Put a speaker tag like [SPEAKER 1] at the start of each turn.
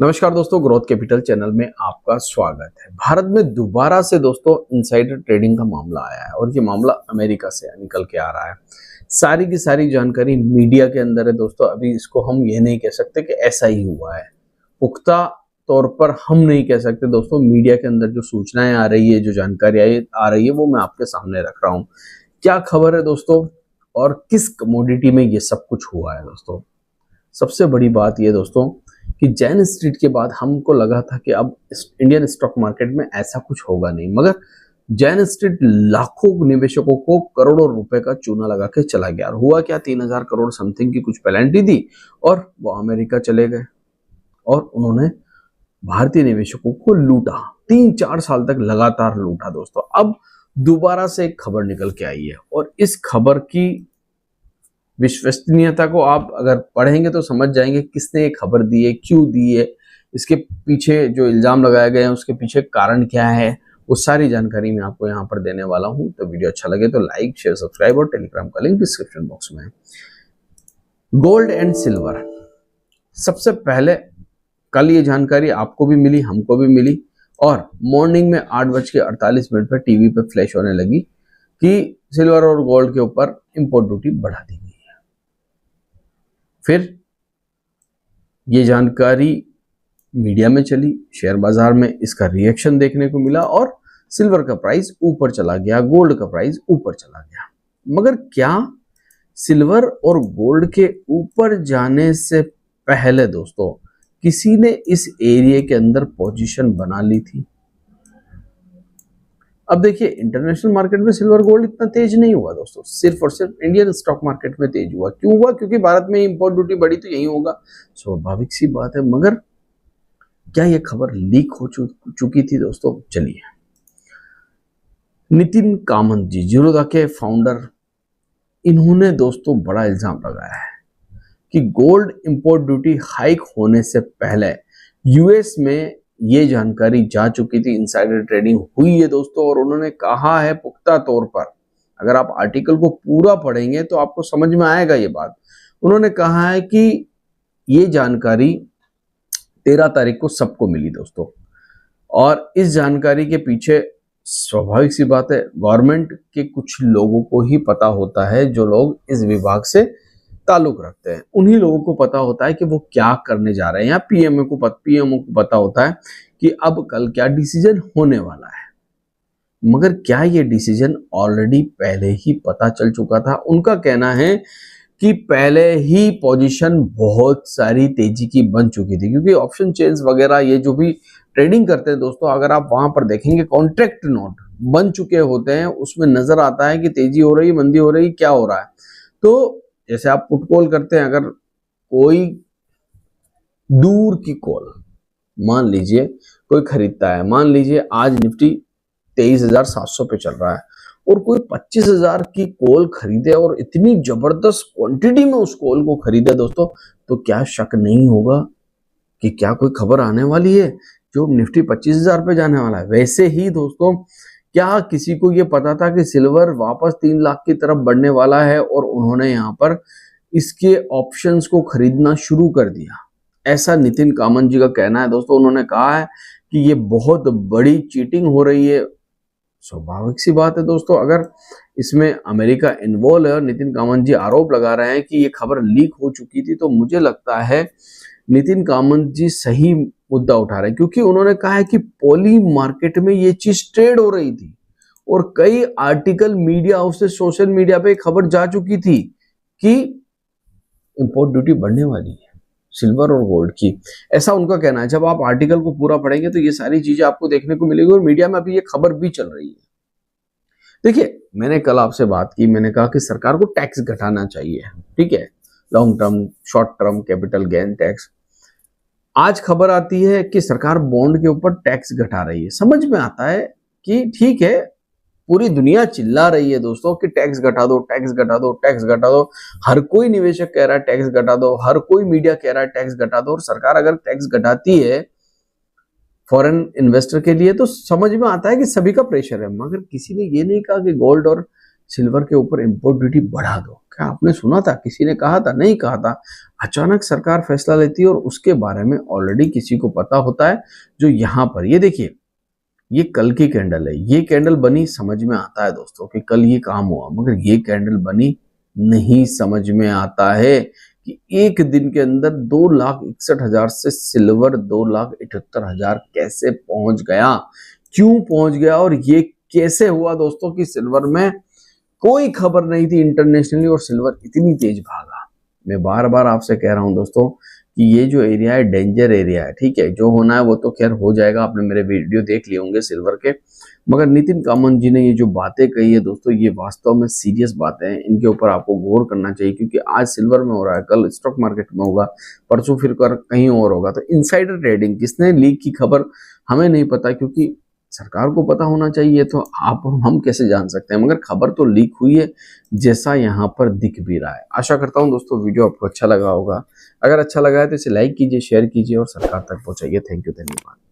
[SPEAKER 1] नमस्कार दोस्तों, growth capital channel में आपका स्वागत है। भारत में दोबारा से दोस्तों इनसाइडर ट्रेडिंग का मामला आया है और ये मामला अमेरिका से निकल के आ रहा है। सारी की सारी जानकारी मीडिया के अंदर है दोस्तों। अभी इसको हम ये नहीं कह सकते कि ऐसा ही हुआ है, पुख्ता तौर पर हम नहीं कह सकते दोस्तों। मीडिया के अंदर जो सूचनाएं आ रही है, जो जानकारी आ रही है, वो मैं आपके सामने रख रहा हूँ। क्या खबर है दोस्तों और किस कमोडिटी में ये सब कुछ हुआ है दोस्तों। सबसे बड़ी बात ये दोस्तों कि जैन स्ट्रीट के बाद हमको लगा था कि अब इंडियन स्टॉक मार्केट में ऐसा कुछ होगा नहीं, मगर जैन स्ट्रीट लाखों निवेशकों को करोड़ों रुपए का चूना लगा के चला गया। और हुआ क्या, 3,000 करोड़ समथिंग की कुछ पेनल्टी दी और वो अमेरिका चले गए और उन्होंने भारतीय निवेशकों को लूटा। 3-4 साल तक लगातार लूटा दोस्तों। अब दोबारा से एक खबर निकल के आई है और इस खबर की विश्वसनीयता को आप अगर पढ़ेंगे तो समझ जाएंगे किसने ये खबर दी है, क्यों दी है, इसके पीछे जो इल्जाम लगाए गए हैं उसके पीछे कारण क्या है, वो सारी जानकारी मैं आपको यहाँ पर देने वाला हूँ। तो वीडियो अच्छा लगे तो लाइक, शेयर, सब्सक्राइब और टेलीग्राम का लिंक डिस्क्रिप्शन बॉक्स में है। गोल्ड एंड सिल्वर, सबसे पहले कल ये जानकारी आपको भी मिली, हमको भी मिली और मॉर्निंग में 8:48 पर टीवी पे फ्लैश होने लगी कि सिल्वर और गोल्ड के ऊपर इंपोर्ट ड्यूटी बढ़ा दी गई। फिर ये जानकारी मीडिया में चली, शेयर बाजार में इसका रिएक्शन देखने को मिला और सिल्वर का प्राइस ऊपर चला गया, गोल्ड का प्राइस ऊपर चला गया। मगर क्या सिल्वर और गोल्ड के ऊपर जाने से पहले दोस्तों किसी ने इस एरिया के अंदर पोजीशन बना ली थी? अब देखिए, इंटरनेशनल मार्केट में सिल्वर गोल्ड इतना तेज नहीं हुआ दोस्तों, सिर्फ और सिर्फ इंडियन स्टॉक मार्केट में तेज हुआ। क्यों हुआ? क्योंकि भारत में इंपोर्ट ड्यूटी बढ़ी तो यही होगा, स्वाभाविक सी बात है। मगर क्या यह खबर लीक हो चुकी थी दोस्तों? चलिए, नितिन कामत जी, जीरोधा के फाउंडर, इन्होंने दोस्तों बड़ा इल्जाम लगाया है कि गोल्ड इंपोर्ट ड्यूटी हाइक होने से पहले यूएस में ये जानकारी जा चुकी थी, इनसाइडर ट्रेडिंग हुई है दोस्तों। और उन्होंने कहा है पुख्ता तौर पर, अगर आप आर्टिकल को पूरा पढ़ेंगे तो आपको समझ में आएगा ये बात। उन्होंने कहा है कि ये जानकारी 13 तारीख को सबको मिली दोस्तों और इस जानकारी के पीछे स्वाभाविक सी बात है, गवर्नमेंट के कुछ लोगों को ही पता होता है, जो लोग इस विभाग से ताल्लुक रखते हैं, उन्हीं लोगों को पता होता है कि वो क्या करने जा रहे हैं। या पीएमओ को पता होता है कि अब कल क्या डिसीजन होने वाला है। मगर क्या ये डिसीजन ऑलरेडी पहले ही पता चल चुका था? उनका कहना है कि पहले ही पोजीशन बहुत सारी तेजी की बन चुकी थी, क्योंकि ऑप्शन चेन्स वगैरह ये जो भी ट्रेडिंग करते हैं दोस्तों, अगर आप वहां पर देखेंगे कॉन्ट्रैक्ट नोट बन चुके होते हैं, उसमें नजर आता है कि तेजी हो रही, मंदी हो रही, क्या हो रहा है। तो जैसे आप पुट कॉल करते हैं, अगर कोई दूर की कॉल मान लीजिए कोई खरीदता है, मान लीजिए आज निफ्टी 23,700 पे चल रहा है और कोई 25,000 की कॉल खरीदे और इतनी जबरदस्त क्वांटिटी में उस कॉल को खरीदे दोस्तों, तो क्या शक नहीं होगा कि क्या कोई खबर आने वाली है जो निफ्टी 25,000 पे जाने वाला है। वैसे ही दोस्तों, क्या किसी को ये पता था कि सिल्वर वापस 3 लाख की तरफ बढ़ने वाला है और उन्होंने यहाँ पर इसके ऑप्शंस को खरीदना शुरू कर दिया? ऐसा नितिन कामत जी का कहना है दोस्तों। उन्होंने कहा है कि ये बहुत बड़ी चीटिंग हो रही है। स्वाभाविक सी बात है दोस्तों, अगर इसमें अमेरिका इन्वॉल्व है और नितिन कामत जी आरोप लगा रहे हैं कि ये खबर लीक हो चुकी थी, तो मुझे लगता है नितिन कामत जी सही मुद्दा उठा रहे हैं, क्योंकि उन्होंने कहा है कि पॉली मार्केट में ये चीज ट्रेड हो रही थी और कई आर्टिकल मीडिया हाउस से सोशल मीडिया पे खबर जा चुकी थी कि इंपोर्ट ड्यूटी बढ़ने वाली है सिल्वर और गोल्ड की। ऐसा उनका कहना है। जब आप आर्टिकल को पूरा पढ़ेंगे तो ये सारी चीजें आपको देखने को मिलेगी और मीडिया में अभी ये खबर भी चल रही है। देखिए, मैंने कल आपसे बात की, मैंने कहा कि सरकार को टैक्स घटाना चाहिए, ठीक है, long term, short term capital gain tax. आज खबर आती है कि सरकार बॉन्ड के ऊपर टैक्स घटा रही है। समझ में आता है कि ठीक है, पूरी दुनिया चिल्ला रही है दोस्तों कि टैक्स घटा दो, टैक्स घटा दो, टैक्स घटा दो। हर कोई निवेशक कह रहा है टैक्स घटा दो, हर कोई मीडिया कह रहा है टैक्स घटा दो। और सरकार अगर टैक्स घटाती है फॉरेन इन्वेस्टर के लिए तो समझ में आता है कि सभी का प्रेशर है। मगर किसी ने ये नहीं कहा कि गोल्ड और सिल्वर के ऊपर इंपोर्ट ड्यूटी बढ़ा दो। क्या आपने सुना था? किसी ने कहा था? नहीं कहा था। अचानक सरकार फैसला लेती है और उसके बारे में ऑलरेडी किसी को पता होता है। जो यहाँ पर ये देखिए, ये कल की कैंडल है। ये कैंडल बनी, समझ में आता है दोस्तों कि कल ये काम हुआ, मगर ये कैंडल बनी नहीं समझ में आता है कि एक दिन के अंदर 2,61,000 से सिल्वर 2,78,000 कैसे पहुंच गया, क्यों पहुंच गया और ये कैसे हुआ दोस्तों कि सिल्वर में कोई खबर नहीं थी इंटरनेशनली और सिल्वर इतनी तेज भागा। मैं बार बार आपसे कह रहा हूं दोस्तों कि ये जो एरिया है डेंजर एरिया है, ठीक है। जो होना है वो तो खैर हो जाएगा, आपने मेरे वीडियो देख लिए होंगे सिल्वर के। मगर नितिन कामत जी ने ये जो बातें कही है दोस्तों, ये वास्तव में सीरियस बातें हैं। इनके ऊपर आपको गौर करना चाहिए, क्योंकि आज सिल्वर में हो रहा है, कल स्टॉक मार्केट में होगा, परसों फिर कर कहीं और होगा। तो इनसाइडर ट्रेडिंग, किसने लीक की खबर हमें नहीं पता, क्योंकि सरकार को पता होना चाहिए। तो आप हम कैसे जान सकते हैं, मगर खबर तो लीक हुई है, जैसा यहाँ पर दिख भी रहा है। आशा करता हूँ दोस्तों वीडियो आपको अच्छा लगा होगा। अगर अच्छा लगा है तो इसे लाइक कीजिए, शेयर कीजिए और सरकार तक पहुंचाइए। थैंक यू, धन्यवाद।